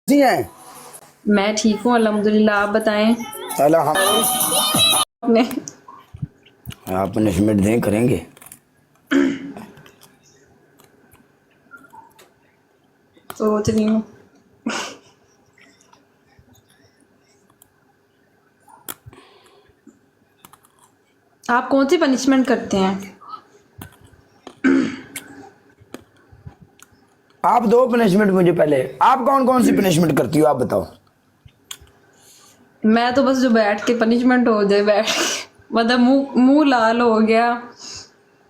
कैसी हैं? मैं ठीक हूँ अल्हम्दुलिल्लाह। आप बताएं अल्हम्दुलिल्लाह। अपने। आप पनिशमेंट दें करेंगे। सोच रही हूँ। आप कौन सी पनिशमेंट करते हैं? आप दो पनिशमेंट मुझे पहले। आप कौन कौन सी पनिशमेंट करती हो आप बताओ। मैं तो बस जो बैठ के पनिशमेंट हो जाए, बैठ के मतलब मुंह मुंह लाल हो गया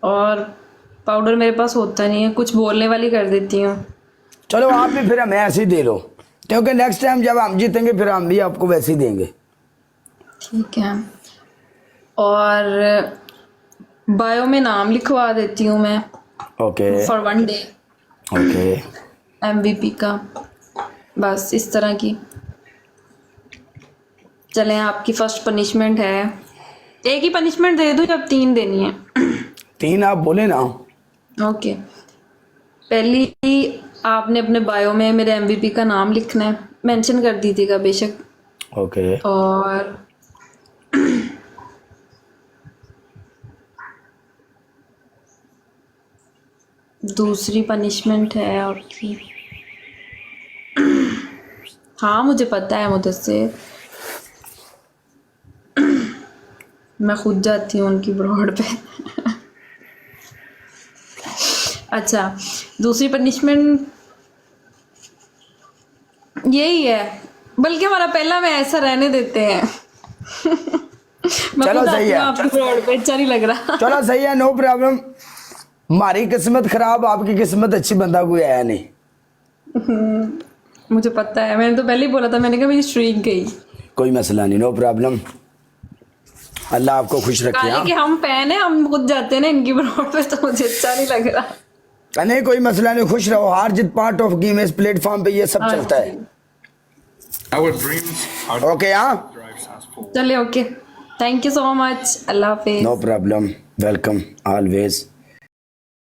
और पाउडर मेरे पास होता नहीं है, कुछ बोलने वाली कर देती हूँ। चलो आप भी फिर हमें ऐसे ही दे लो, क्योंकि नेक्स्ट टाइम जब हम जीतेंगे फिर हम भी आपको वैसे ही देंगे। ठीक है। और बायो में नाम लिखवा देती हूँ मैं okay for one day, okay. MVP का। बस इस तरह की। चलें, आपकी फर्स्ट पनिशमेंट है। एक ही पनिशमेंट दे दूँ या 3 देनी है? तीन आप बोले ना। ओके। पहली, आपने अपने बायो में मेरे एमवीपी का नाम लिखना है, मेंशन कर दीजिएगा बेशक। ओके और दूसरी पनिशमेंट है आपकी। हाँ मुझे पता है मुदस्सिर, मैं खुद जाती हूँ उनकी ब्रॉड पे। अच्छा, दूसरी पनिशमेंट यही है, बल्कि हमारा पहला में ऐसा रहने देते हैं। मैं चलो खुद सही आती है, हूँ आपकी ब्रॉड पे, अच्छा नहीं लग रहा। चलो सही है, नो प्रॉब्लम। हमारी किस्मत खराब, आपकी किस्मत अच्छी, बंदा कोई आया नहीं। मुझे पता है, मैंने तो पहले ही बोला था, मैंने कहा मेरी स्ट्रीक गई। कोई मसला नहीं, नो प्रॉब्लम। अल्लाह आपको खुश रखे। काले हाँ के हम फैन है, हम खुद जाते हैं ना इनकी ब्रॉड पे, तो मुझे अच्छा नहीं लग रहा। नहीं कोई मसला नहीं, खुश रहो। हार जीत पार्ट ऑफ गेम, इस प्लेटफॉर्म पे ये सब हाँ चलता है। जी। Our dreams are ओके हाँ, drives us forward. चलिए okay, thank you so much, अल्लाह हाफिज। No problem, welcome always.